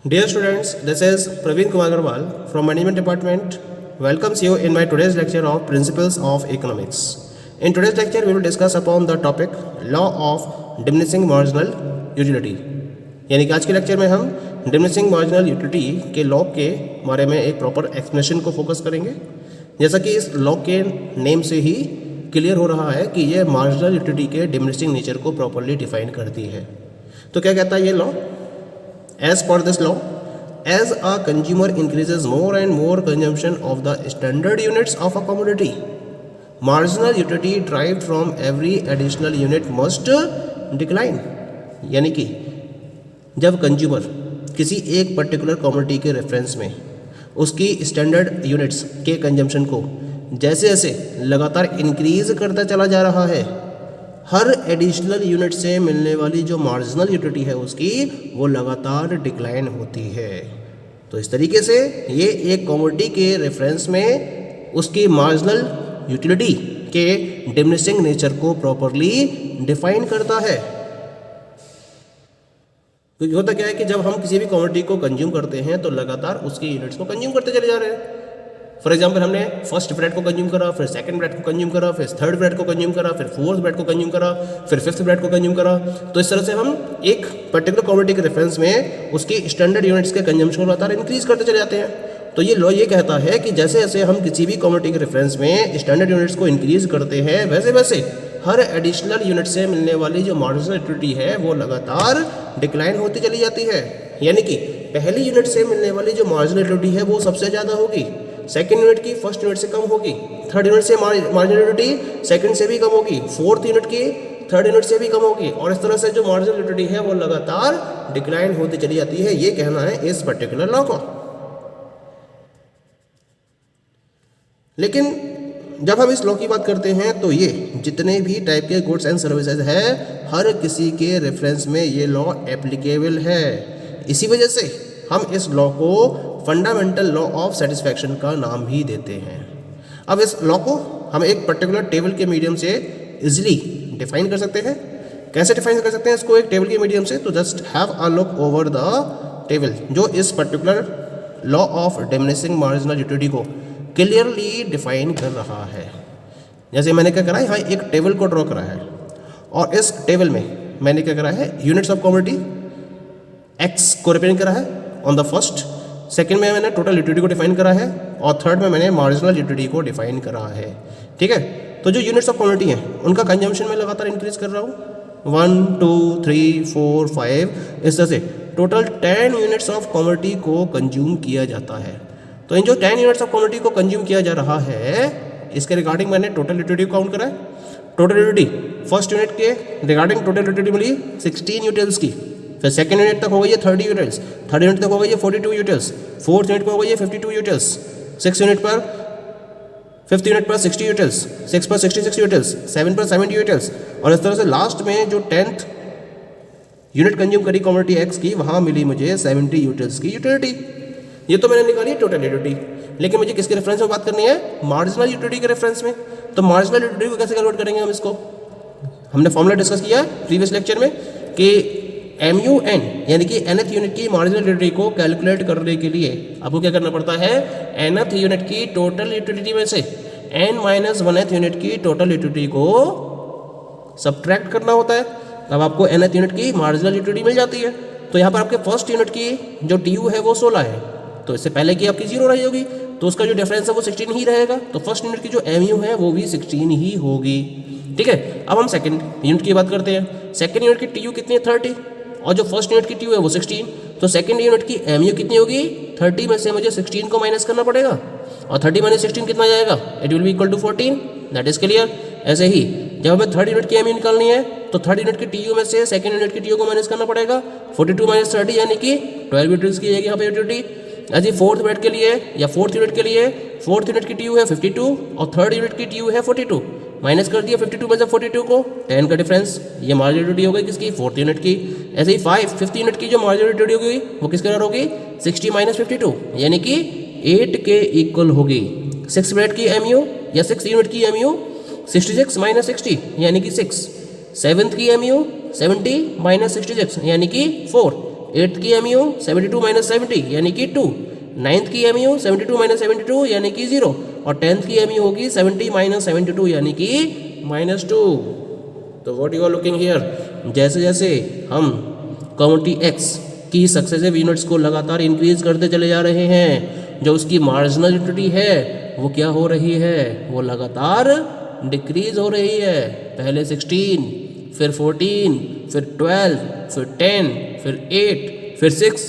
Dear students, this is Praveen Kumar Agarwal from Management Department. Welcomes you in my today's lecture of Principles of Economics. In today's lecture, we will discuss upon the topic Law of Diminishing Marginal Utility. यानी कि आज के lecture में हम diminishing marginal utility के law के बारे में एक प्रॉपर एक्सप्लेनेशन को फोकस करेंगे। जैसा कि इस लॉ के नेम से ही क्लियर हो रहा है कि ये मार्जिनल यूटिलिटी के डिमिनिशिंग नेचर को प्रॉपरली डिफाइन करती है। तो क्या कहता है ये law? As per this law, as a consumer increases more and more consumption of the standard units of a commodity, marginal utility derived from every additional unit must decline. यानी कि जब कंज्यूमर किसी एक पर्टिकुलर कमोडिटी के reference में उसकी standard units के consumption को जैसे जैसे लगातार इंक्रीज करता चला जा रहा है, हर एडिशनल यूनिट से मिलने वाली जो मार्जिनल यूटिलिटी है उसकी वो लगातार डिक्लाइन होती है। तो इस तरीके से ये एक कमोडिटी के रेफरेंस में उसकी मार्जिनल यूटिलिटी के डिमिनिशिंग नेचर को प्रॉपरली डिफाइन करता है। क्योंकि होता क्या है कि जब हम किसी भी कमोडिटी को कंज्यूम करते हैं तो लगातार उसकी यूनिट्स को कंज्यूम करते चले जा रहे हैं। फॉर एग्जाम्पल, हमने फर्स्ट ब्रेड को कंज्यूम करा, फिर सेकंड ब्रेड को कंज्यूम करा, फिर थर्ड ब्रेड को कंज्यूम करा, फिर फोर्थ ब्रेड को कंज्यूम करा, फिर फिफ्थ ब्रेड को कंज्यूम करा। तो इस तरह से हम एक पर्टिकुलर कमोडिटी के रेफरेंस में उसकी स्टैंडर्ड यूनिट्स के कंजम्पशन को लगातार इंक्रीज करते चले जाते हैं। तो ये लॉ ये कहता है कि जैसे जैसे हम किसी भी कमोडिटी के रेफरेंस में स्टैंडर्ड यूनिट्स को इंक्रीज करते हैं, वैसे वैसे हर एडिशनल यूनिट से मिलने वाली जो मार्जिनल यूटिलिटी है वो लगातार डिक्लाइन होती चली जाती है। यानी कि पहली यूनिट से मिलने वाली जो मार्जिनल यूटिलिटी है वो सबसे ज़्यादा होगी, सेकंड यूनिट की फर्स्ट यूनिट से कम होगी, थर्ड यूनिट से मार्जिनल यूटिलिटी सेकंड से भी कम होगी, फोर्थ यूनिट की थर्ड यूनिट से भी कम होगी, और इस तरह से जो मार्जिनल यूटिलिटी है वो लगातार डिक्लाइन होती चली जाती है। ये कहना है इस पर्टिकुलर लॉ का। लेकिन जब हम इस लॉ की बात करते हैं तो ये जितने भी टाइप के गुड्स एंड सर्विसेज है हर किसी के रेफरेंस में ये लॉ एप्लीकेबल है। इसी वजह से हम इस लॉ को फंडामेंटल लॉ ऑफ सेटिस्फैक्शन का नाम भी देते हैं। अब इस लॉ को हम एक पर्टिकुलर टेबल के मीडियम से इजीली डिफाइन कर सकते हैं। कैसे डिफाइन कर सकते हैं इसको एक टेबल के मीडियम से? तो just have a look over the table जो इस particular law of diminishing marginal utility को क्लियरली डिफाइन कर रहा है। जैसे मैंने क्या करा है, यहाँ एक टेबल को ड्रॉ करा है और इस टेबल में मैंने क्या करा है, यूनिट्स ऑफ कमोडिटी एक्स को रिप्रेजेंट करा है ऑन द फर्स्ट, सेकंड में मैंने टोटल यूटिलिटी को डिफाइन करा है और थर्ड में मैंने मार्जिनल यूटिलिटी को डिफाइन करा है। ठीक है, तो जो यूनिट्स ऑफ कमोडिटी हैं उनका कंजम्पशन मैं लगातार इंक्रीज कर रहा हूँ 1 2 3 4 5 इस तरह से टोटल 10 यूनिट्स ऑफ कमोडिटी को कंज्यूम किया जाता है। तो इन जो 10 यूनिट्स ऑफ कमोडिटी को कंज्यूम किया जा रहा है इसके रिगार्डिंग मैंने टोटल यूटिलिटी काउंट करा है। टोटल यूटिलिटी फर्स्ट यूनिट के रिगार्डिंग टोटल यूटिलिटी मिली 16 यूटिल्स की, फिर सेकंड यूनिट तक हो गई है 30 यूटिल्स, थर्ड यूनिट तक हो गई है 42 यूटिल्स, फोर्थ यूनिट पर हो गई है 52 यूटिल्स, सिक्स यूनिट पर फिफ्थ यूनिट पर 60 यूटिल्स, 6 पर 66 यूटिल्स, 7 पर 70 यूटिल्स, और इस तरह से लास्ट में जो 10th यूनिट कंज्यूम करी कमोडिटी एक्स की वहाँ मिली मुझे 70 यूटिल्स की यूटिलिटी। ये तो मैंने निकाली है टोटल यूटिलिटी, लेकिन मुझे किसके रेफरेंस में बात करनी है? मार्जिनल यूटिलिटी के रेफरेंस में। तो मार्जिनल यूटिलिटी को कैसे कैलकुलेट करेंगे हम इसको? हमने फॉर्मूला डिस्कस किया है प्रीवियस लेक्चर में कि MUN यानी कि nth यूनिट की मार्जिनल यूटिलिटी को कैलकुलेट करने के लिए आपको क्या करना पड़ता है? nth यूनिट की टोटल यूटिलिटी में से n-1th यूनिट की टोटल यूटिलिटी को सब्ट्रैक्ट करना होता है, तब आपको nth यूनिट की मार्जिनल यूटिलिटी मिल जाती है। तो यहाँ पर आपके फर्स्ट यूनिट की जो TU है वो 16 है, तो इससे पहले की आपकी 0 रही होगी, तो उसका जो डिफरेंस है वो 16 ही रहेगा। तो फर्स्ट यूनिट की जो MU है वो भी 16 ही होगी। ठीक है, अब हम सेकंड यूनिट की बात करते हैं। सेकंड यूनिट की TU कितनी है? 30, और जो फर्स्ट यूनिट की TU है वो 16, तो सेकंड यूनिट की MU कितनी होगी? 30 में से मुझे 16 को माइनस करना पड़ेगा, और 30 माइनस 16 कितना जाएगा? It will be equal to 14। That is clear. ऐसे ही जब हमें थर्ड यूनिट की MU निकालनी है तो थर्ड यूनिट की TU में से सेकंड यूनिट की TU को माइनस करना पड़ेगा, 42 माइनस 30 यानी कि 12 यूनिट्स की जाएगी यहाँ पे यूटिलिटी। ऐसे फोर्थ ब्रेड के लिए या फोर्थ यूनिट के लिए फोर्थ यूनिट की TU है 52 और थर्ड यूनिट की TU है 42, माइनस कर दिया 52 में से 42 को, 10 का डिफरेंस, ये मार्जिनल यूटिलिटी हो गई किसकी? फोर्थ यूनिट की। ऐसे ही फिफ्थ यूनिट की जो मार्जिनल यूटिलिटी होगी वो किसके बराबर होगी? 60 माइनस 52 यानी कि 8 के इक्वल होगी। सिक्स ब्रेड की MU या सिक्स यूनिट की MU 66 माइनस 60 यानी कि 6, सेवन्थ की MU 70 माइनस 66 यानी कि 4, एट्थ की एम यू 72 माइनस 70 यानी कि 2, नाइन्थ की एम यू 72 माइनस 72 यानी कि 0, और 10th की एम यू होगी 70 माइनस 72 यानी कि -2। तो what you are looking here, जैसे जैसे हम कम्युनिटी एक्स की सक्सेसिव यूनिट्स को लगातार इंक्रीज करते चले जा रहे हैं, जो उसकी मार्जिनल यूटिलिटी है वो क्या हो रही है, वो लगातार डिक्रीज हो रही है। पहले 16, फिर 14, फिर 12, फिर 10, फिर 8, फिर 6,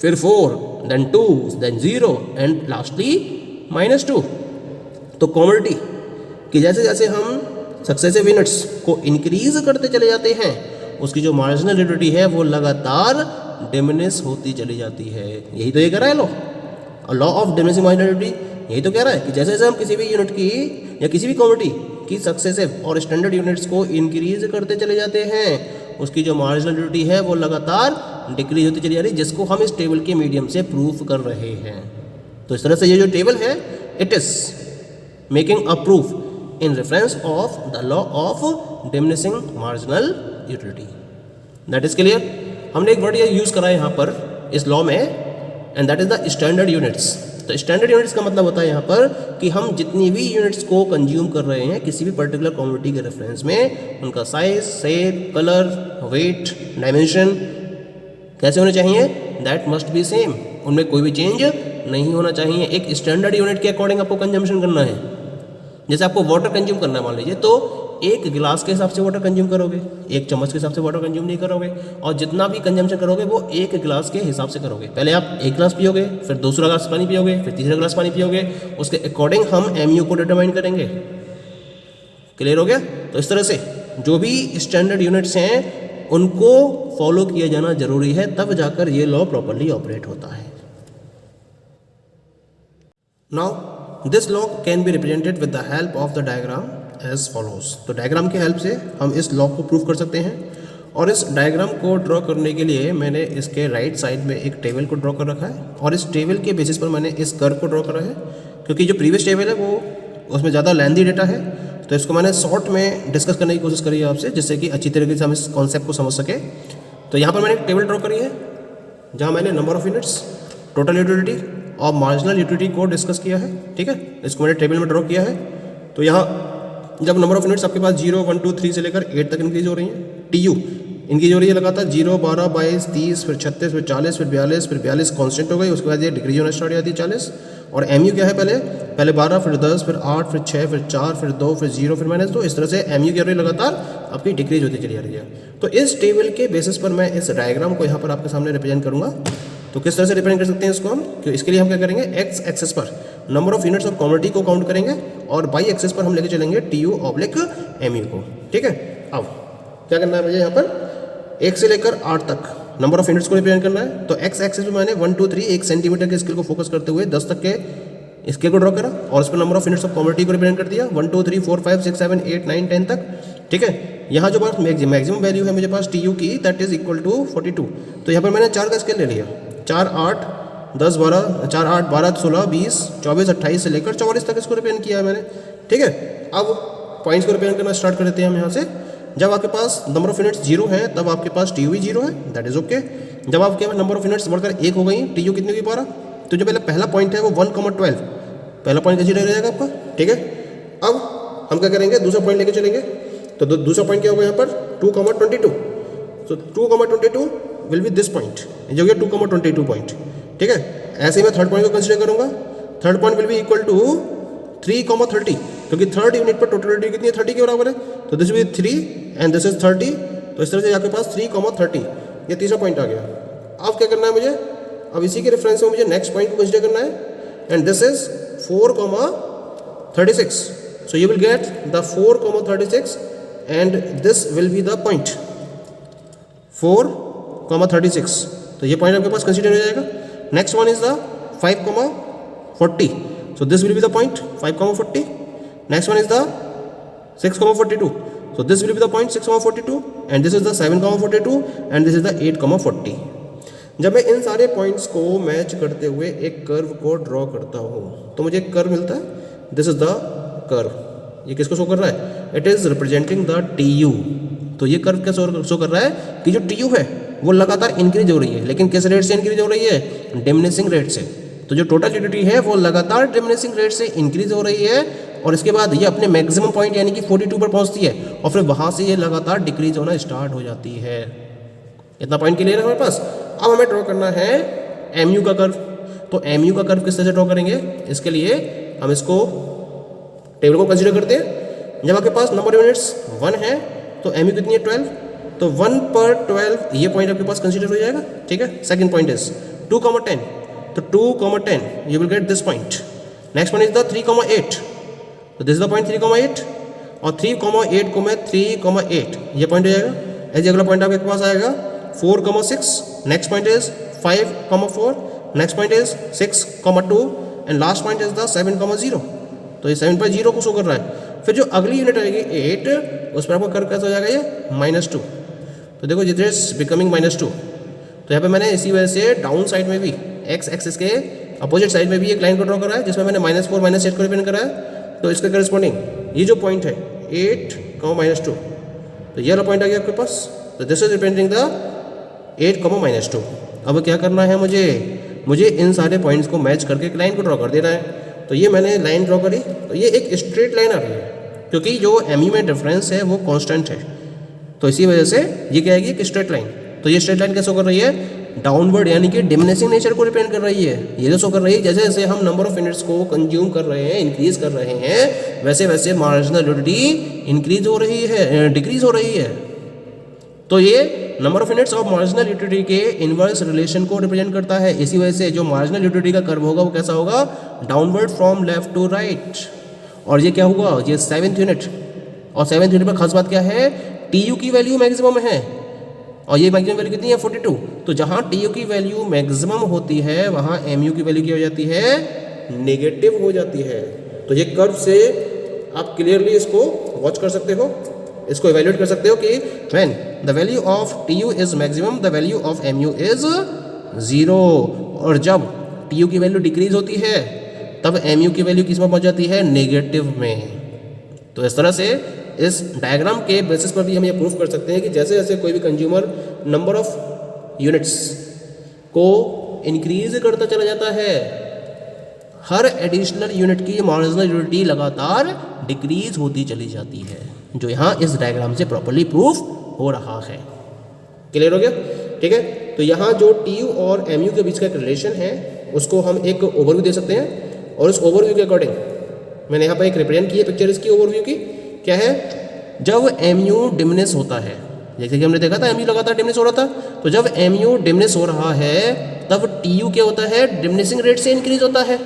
फिर 4, देन 2, देन 0 एंड लास्टली -2। तो कॉमोडिटी कि जैसे जैसे हम सक्सेसिव यूनिट्स को इंक्रीज करते चले जाते हैं, उसकी जो मार्जिनल यूटिलिटी है वो लगातार डिमिनिश होती चली जाती है। यही तो ये कह रहा है law of diminishing marginal utility, यही तो कह रहा है कि जैसे जैसे हम किसी भी यूनिट की या किसी भी कॉमोडिटी की सक्सेसिव और स्टैंडर्ड यूनिट्स को इंक्रीज करते चले जाते हैं, उसकी जो मार्जिनल यूटिलिटी है वो लगातार डिक्रीज होती चली जा रही है, जिसको हम इस टेबल के मीडियम से प्रूफ कर रहे हैं। तो इस तरह से ये जो टेबल है, it is making a proof in reference of the law of diminishing marginal utility. That is clear. हमने एक वर्ड ये यूज करा है यहाँ पर इस लॉ में, and that is the standard units. तो स्टैंडर्ड यूनिट्स का मतलब होता है यहाँ पर कि हम जितनी भी यूनिट्स को कंज्यूम कर रहे हैं किसी भी पर्टिकुलर कमोडिटी के रेफरेंस में, उनका size, shape, colour, weight, dimension कैसे होने चाहिए, दैट मस्ट बी सेम, उनमें कोई भी चेंज नहीं होना चाहिए। एक स्टैंडर्ड यूनिट के अकॉर्डिंग आपको कंजम्पशन करना है। जैसे आपको वाटर कंज्यूम करना है मान लीजिए, तो एक गिलास के हिसाब से वाटर कंज्यूम करोगे, एक चम्मच के हिसाब से वाटर कंज्यूम नहीं करोगे, और जितना भी कंजम्पशन करोगे वो एक गिलास के हिसाब से करोगे। पहले आप एक गिलास पियोगे, फिर दूसरा गिलास पानी पियोगे, फिर तीसरा गिलास पानी पियोगे, उसके अकॉर्डिंग हम एमयू को डिटरमाइन करेंगे। क्लियर हो गया। तो इस तरह से जो भी स्टैंडर्ड यूनिट्स हैं उनको फॉलो किया जाना जरूरी है, तब जाकर ये लॉ प्रॉपरली ऑपरेट होता है। Now this law can be represented with the help of the diagram as follows. तो डायग्राम की हेल्प से हम इस लॉ को प्रूव कर सकते हैं, और इस डायग्राम को ड्रॉ करने के लिए मैंने इसके राइट साइड में एक टेबल को ड्रॉ कर रखा है, और इस टेबल के बेसिस पर मैंने इस कर्व को ड्रॉ करा है। क्योंकि जो प्रीवियस टेबल है वो उसमें ज़्यादा लेंथी डेटा है, तो इसको मैंने शॉर्ट में डिस्कस करने की कोशिश करी है आपसे, जिससे कि अच्छी तरीके से हम इस कॉन्सेप्ट को समझ सके। तो यहाँ पर मैंने एक टेबल ड्रॉ करी है जहाँ मैंने number of units, total utility और मार्जिनल यूटिलिटी को डिस्कस किया है। ठीक है, इसको मैंने टेबल में ड्रॉ किया है। तो यहाँ जब नंबर ऑफ यूनिट्स आपके पास 0, 1, 2, 3 से लेकर 8 तक इंक्रीज हो रही हैं, टीयू इंक्रीज हो रही है लगातार 0, 12, 22, 30, फिर 36, फिर 40, फिर 42 कांस्टेंट हो गई, उसके बाद ये डिक्रीज होना स्टार्ट हो जाती है 40। और एमयू क्या है, पहले 12, फिर 10, फिर 8, फिर 6, फिर 4, फिर 2, फिर 0, फिर -2। इस तरह से एमयू क्या हो रही है, लगातार आपकी डिक्रीज होती चली जा रही है। तो इस टेबल के बेसिस पर मैं इस डायग्राम को यहाँ पर आपके सामने रिप्रेजेंट करूँगा। तो किस तरह से रिप्रेजेंट कर सकते हैं इसको हम, कि इसके लिए हम क्या करेंगे, एक्स एक्सेस पर number of units of commodity को काउंट करेंगे, और बाई एक्सेस पर हम लेके चलेंगे टीयू ऑब्लिक एमयू को। ठीक है, अब क्या करना है मुझे यहाँ पर 1 से लेकर 8 तक नंबर ऑफ यूनिट्स को रिप्रेजेंट करना है। तो एक्स एक्सेस में मैंने 1, 2, 3 1 सेंटीमीटर के स्केल को फोकस करते हुए 10 तक के स्केल को ड्रॉ करा, और उस पर number of units of commodity को रिप्रेजेंट कर दिया 1, 2, 3, 4, 5, 6, 7, 8, 9, 10 तक। ठीक है, यहाँ जो बात मैक्सिमम वैल्यू है मेरे पास टीयू की, दैट इज इक्वल टू 42। तो यहाँ पर मैंने 4 का स्केल ले लिया, 4, 8, 10, 12, 4, 8, 12, 16, 20, 24, 28 से लेकर 44 तक इसको रिप्रेजेंट किया है मैंने। ठीक है, अब पॉइंट्स को रिप्रेजेंट करना स्टार्ट कर देते हैं हम यहाँ से। जब आपके पास नंबर ऑफ यूनिट्स 0 है तब आपके पास टीयू भी 0 है, दैट इज ओके। जब आपके पास नंबर ऑफ यूनिट्स बढ़कर 1 हो गई, टीयू कितनी हुई 12, तो जो पहला पॉइंट है वो 1,12 पहला पॉइंट कंसीडर रहेगा आपका। ठीक है, अब हम क्या करेंगे, दूसरा पॉइंट लेके चलेंगे। तो दूसरा पॉइंट क्या होगा यहाँ पर 2,22। तो 2,22 विल बी दिस पॉइंट, जो हो गया 2,22 पॉइंट। ठीक है, ऐसे ही मैं थर्ड पॉइंट को कंसीडर करूंगा। Third point will be equal to 3,30, क्योंकि थर्ड यूनिट पर टोटल यूनिट कितनी है, 30 के बराबर है। तो this will be 3 and this is 30। तो इस तरह से आपके पास 3,30 ये तीसरा पॉइंट आ गया। अब क्या करना है मुझे, अब इसी के रेफरेंस में मुझे नेक्स्ट पॉइंट को कंसीडर करना है, and this is 4,36। So you will get the 4,36 and this will be the point 4,36। तो ये पॉइंट आपके पास कंसीडर हो जाएगा। Next one is the 5,40। So this will be the point 5,40। Next one is the 6,42। So this will be the point 6,42 and this is the 7,42 and this is the 8,40। जब मैं इन सारे points को match करते हुए एक curve को draw करता हूँ तो मुझे एक कर्व मिलता है, दिस इज द कर्व। ये किसको शो कर रहा है, it is representing the TU. तो ये कर्व क्या शो कर रहा है कि जो टीयू है वो लगातार इंक्रीज हो रही है, लेकिन किस रेट से इंक्रीज हो रही है? डिमिनिशिंग रेट से। तो जो टोटल यूटिलिटी है वो लगातार डिमिनिशिंग रेट से इंक्रीज हो रही है और इसके बाद ये अपने मैक्सिमम पॉइंट यानी कि 42 पर पहुंचती है और फिर वहाँ से ये लगातार डिक्रीज होना स्टार्ट हो जाती है। इतना पॉइंट क्लियर है हमारे पास। अब हमें ड्रॉ करना है एमयू का कर्व। तो एमयू का कर्व किस तरह से ड्रॉ करेंगे? इसके लिए हम इसको टेबल को कंसीडर करते हैं। जब आपके पास नंबर ऑफ यूनिट्स 1 है तो एमयू कितनी है? 12। तो 1 पर 12 ये पॉइंट आपके पास कंसीडर हो जाएगा, ठीक है। सेकंड पॉइंट इज 2,10, तो 2,10 you will get this point. Next point is the 3,8, तो दिस इज द पॉइंट 3,8 और 3,8 को मैं 3,8 ये पॉइंट हो जाएगा। ऐसे अगला पॉइंट आपके पास आएगा 4,6, next point is 5,4, next point is 6,2 and last point is the 7,0। तो ये 7.0 को शो कर रहा है। फिर जो अगली यूनिट आएगी 8, उस पर आपका कर्व कैसा हो जाएगा? ये -2। तो देखो इट इज बिकमिंग -2। तो यहाँ पे मैंने इसी वजह से डाउन साइड में भी एक्स एक्सिस के अपोजिट साइड में भी एक लाइन को ड्रॉ करा है जिसमें मैंने -4 -8 को रिप्रेजेंट करा है। तो इसके करस्पॉन्डिंग ये जो पॉइंट है 8, -2, तो ये वाला पॉइंट आ गया आपके पास। तो दिस इज रिप्रेजेंटिंग द 8, -2। अब क्या करना है मुझे इन सारे पॉइंट्स को मैच करके एक लाइन को ड्रॉ कर देना है। तो ये मैंने लाइन ड्रॉ करी, तो ये एक स्ट्रेट लाइन आ रही है क्योंकि जो एमयू में डिफरेंस है वो कांस्टेंट है। तो इसी वजह से ये क्या आएगी? एक स्ट्रेट लाइन। तो ये स्ट्रेट लाइन कैसे कर रही है? डाउनवर्ड यानी कि डिमिनिशिंग नेचर को रिप्रेजेंट कर रही है। ये जो शो कर रही है जैसे जैसे हम नंबर ऑफ यूनिट्स को कंज्यूम कर रहे हैं, इंक्रीज कर रहे हैं, वैसे वैसे मार्जिनल यूटिलिटी इंक्रीज हो रही है, डिक्रीज हो रही है। तो ये number of units of marginal utility के इनवर्स रिलेशन को रिप्रेजेंट करता है। इसी वजह से जो मार्जिनल यूटिलिटी का कर्व होगा वो कैसा होगा? Downward from left to right. और ये क्या हुआ? ये 7th यूनिट, और 7th यूनिट पर खास बात क्या है? टीयू की वैल्यू मैक्सिमम है और ये मैक्सिमम वैल्यू कितनी है? 42। तो जहाँ टीयू की वैल्यू मैक्सिमम होती है वहाँ एमयू की वैल्यू क्या हो जाती है? नेगेटिव हो जाती है। तो ये कर्व से आप क्लियरली इसको वॉच कर सकते हो, इसको इवेल्युएट कर सकते हो कि when the value of TU is maximum the value of MU is 0, और जब टीयू की वैल्यू डिक्रीज होती है तब एमयू की वैल्यू किस में पहुंच जाती है? नेगेटिव में। तो इस तरह से इस डायग्राम के बेसिस पर भी हम ये प्रूफ कर सकते हैं कि जैसे जैसे कोई भी कंज्यूमर नंबर ऑफ यूनिट्स को इंक्रीज करता चला जाता है, हर एडिशनल यूनिट की मार्जिनल यूटिलिटी लगातार डिक्रीज होती चली जाती है, जो यहाँ इस डायग्राम से प्रॉपर्ली प्रूफ हो रहा है। क्लियर हो गया? ठीक है। तो यहाँ जो टीयू और एमयू के बीच का एक रिलेशन है उसको हम एक ओवरव्यू दे सकते हैं और उस ओवरव्यू के अकॉर्डिंग मैंने यहाँ पर एक रिप्रेजेंट की है पिक्चर इसकी ओवरव्यू की। क्या है? जब एमयू डिमिनिश होता है, जैसे कि हमने देखा था एमयू लगातार डिमिनिश हो रहा था, तो जब एमयू डिमिनिश हो रहा है तब टीयू क्या होता है? डिमिनिशिंग रेट से इंक्रीज होता है।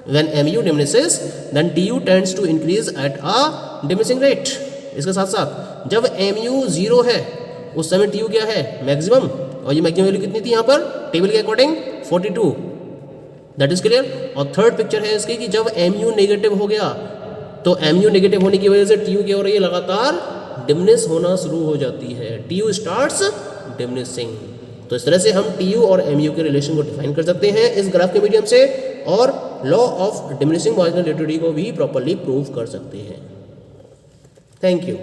When MU diminishes, then TU tends to increase at a diminishing rate. इसके साथ साथ जब MU 0 है उस समय TU क्या है? मैक्सिमम, और ये मैक्सिमम वैल्यू कितनी थी यहाँ पर टेबल के अकॉर्डिंग? 42। That is clear. और थर्ड पिक्चर है इसकी कि जब MU नेगेटिव हो गया तो MU नेगेटिव होने की वजह से TU क्या हो रही है? लगातार डिमिनिश होना शुरू हो जाती है। TU starts diminishing. तो इस तरह से हम TU और MU के रिलेशन को डिफाइन कर सकते हैं इस ग्राफ के मीडियम से, और law of diminishing marginal utility को भी प्रॉपर्ली प्रूव कर सकते हैं। Thank you.